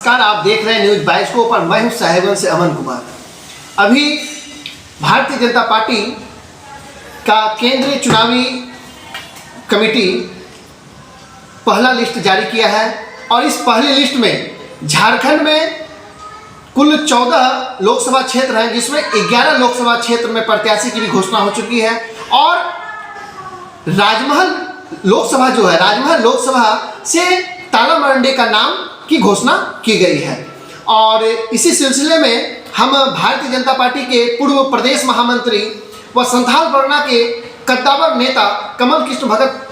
नमस्कार, आप देख रहे हैं न्यूज 22 को पर मैं हूं साहेबगंज से अमन कुमार। अभी भारतीय जनता पार्टी का केंद्रीय चुनावी कमेटी पहला लिस्ट जारी किया है और इस पहली लिस्ट में झारखंड में कुल 14 लोकसभा क्षेत्र हैं, जिसमें 11 लोकसभा क्षेत्र में प्रत्याशी की भी घोषणा हो चुकी है और राजमहल लोकसभा जो है, राजमहल लोकसभा से ताला मरंडी का नाम की घोषणा की गई है। और इसी सिलसिले में हम भारतीय जनता पार्टी के पूर्व प्रदेश महामंत्री व संथाल परगना के कद्दावर नेता कमल कृष्ण भगत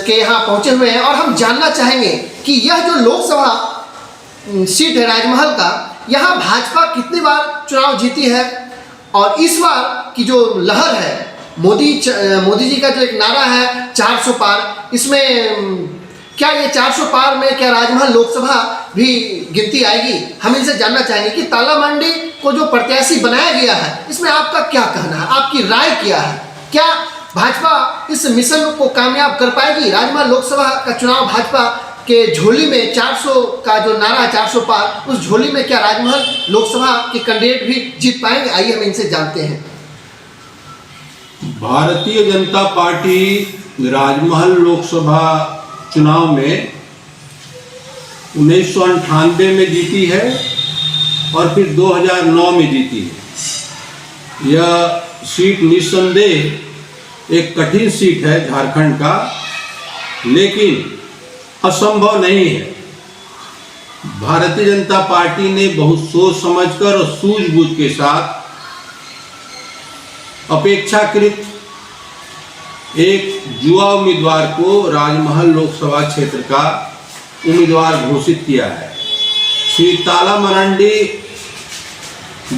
के यहाँ पहुँचे हुए हैं और हम जानना चाहेंगे कि यह जो लोकसभा सीट है राजमहल का, यहाँ भाजपा कितनी बार चुनाव जीती है और इस बार की जो लहर है, मोदी जी का जो एक नारा है 400 पार, इसमें क्या ये 400 पार में क्या राजमहल लोकसभा भी गिनती आएगी? हम इनसे जानना चाहेंगे कि ताला मंडी को जो प्रत्याशी बनाया गया है, इसमें आपका क्या कहना है, आपकी राय क्या है? क्या भाजपा इस मिशन को कामयाब कर पाएगी? राजमहल लोकसभा का चुनाव भाजपा के झोली में 400 का जो नारा है 400 पार, उस झोली में क्या राजमहल लोकसभा के कैंडिडेट भी जीत पाएंगे? आइए हम इनसे जानते हैं। भारतीय जनता पार्टी राजमहल लोकसभा चुनाव में 1998 में जीती है और फिर 2009 में जीती है। यह सीट निस्संदेह एक कठिन सीट है झारखंड का, लेकिन असंभव नहीं है। भारतीय जनता पार्टी ने बहुत सोच समझकर और सूझबूझ के साथ अपेक्षाकृत एक युवा उम्मीदवार को राजमहल लोकसभा क्षेत्र का उम्मीदवार घोषित किया है। श्री ताला मरंडी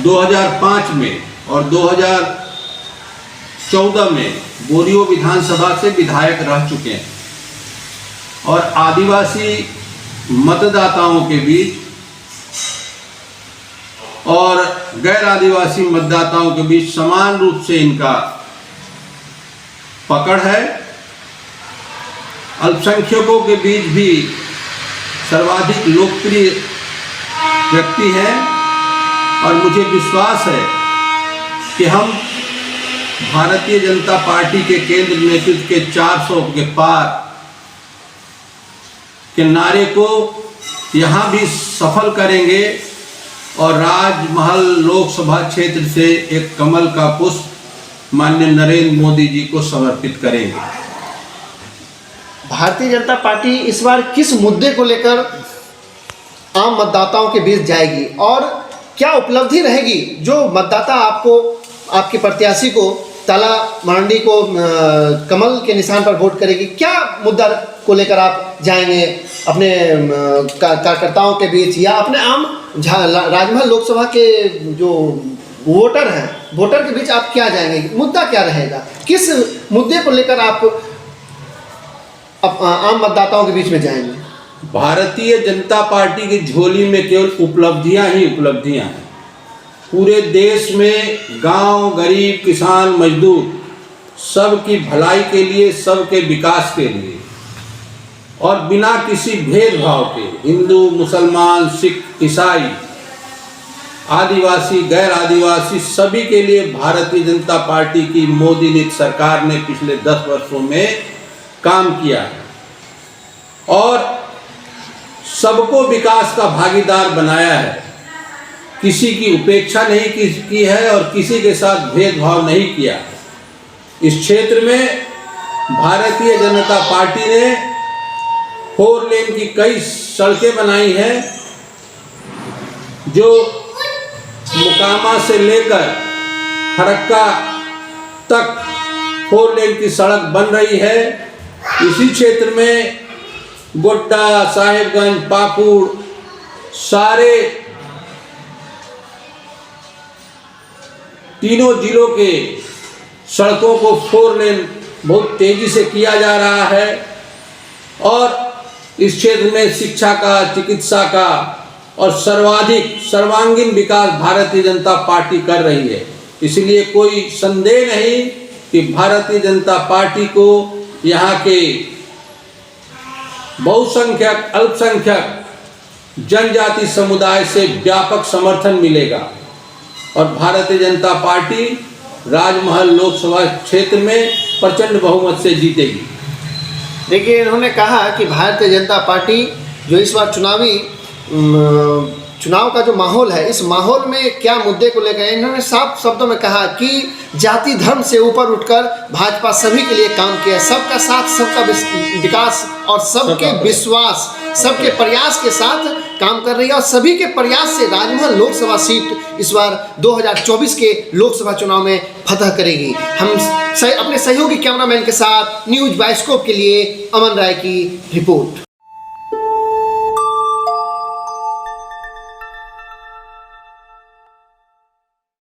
2005 में और 2014 में बोरियो विधानसभा से विधायक रह चुके हैं और आदिवासी मतदाताओं के बीच और गैर आदिवासी मतदाताओं के बीच समान रूप से इनका पकड़ है। अल्पसंख्यकों के बीच भी सर्वाधिक लोकप्रिय व्यक्ति हैं और मुझे विश्वास है कि हम भारतीय जनता पार्टी के केंद्र नेतृत्व के 400 के पार के नारे को यहाँ भी सफल करेंगे और राजमहल लोकसभा क्षेत्र से एक कमल का पुष्प माननीय नरेंद्र मोदी जी को समर्पित करेंगे। भारतीय जनता पार्टी इस बार किस मुद्दे को लेकर आम मतदाताओं के बीच जाएगी और क्या उपलब्धि रहेगी जो मतदाता आपको, आपके प्रत्याशी को, ताला मरंडी को कमल के निशान पर वोट करेगी? क्या मुद्दा को लेकर आप जाएंगे अपने कार्यकर्ताओं के बीच या अपने आम राजमहल लोकसभा के जो वोटर हैं, वोटर के बीच आप क्या जाएंगे? मुद्दा क्या रहेगा? किस मुद्दे को लेकर आप आम मतदाताओं के बीच में जाएंगे? भारतीय जनता पार्टी की झोली में केवल उपलब्धियां ही उपलब्धियां हैं। पूरे देश में गांव, गरीब, किसान, मजदूर सबकी भलाई के लिए, सबके विकास के लिए और बिना किसी भेदभाव के हिंदू, मुसलमान, सिख, ईसाई, आदिवासी, गैर आदिवासी सभी के लिए भारतीय जनता पार्टी की मोदी नीति सरकार ने पिछले 10 वर्षों में काम किया है और सबको विकास का भागीदार बनाया है। किसी की उपेक्षा नहीं की है और किसी के साथ भेदभाव नहीं किया। इस क्षेत्र में भारतीय जनता पार्टी ने 4 लेन की कई सड़कें बनाई हैं, जो मुकामा से लेकर फरक्का तक 4 लेन की सड़क बन रही है। इसी क्षेत्र में गोड्डा, साहेबगंज, पाकुड़ सारे तीनों जिलों के सड़कों को 4 लेन बहुत तेजी से किया जा रहा है और इस क्षेत्र में शिक्षा का, चिकित्सा का और सर्वांगीण विकास भारतीय जनता पार्टी कर रही है। इसलिए कोई संदेह नहीं कि भारतीय जनता पार्टी को यहाँ के बहुसंख्यक, अल्पसंख्यक जनजाति समुदाय से व्यापक समर्थन मिलेगा और भारतीय जनता पार्टी राजमहल लोकसभा क्षेत्र में प्रचंड बहुमत से जीतेगी। देखिए, इन्होंने कहा कि भारतीय जनता पार्टी जो इस बार चुनाव का जो माहौल है, इस माहौल में क्या मुद्दे को लेकर, इन्होंने साफ शब्दों में कहा कि जाति धर्म से ऊपर उठकर भाजपा सभी के लिए काम किया, सबका साथ, सबका विकास और सबके विश्वास, सबके प्रयास के साथ काम कर रही है और सभी के प्रयास से राजमहल लोकसभा सीट इस बार 2024 के लोकसभा चुनाव में फतह करेगी। हम अपने सहयोगी कैमरामैन के साथ न्यूज़ बाइस्कोप के लिए अमन राय की रिपोर्ट।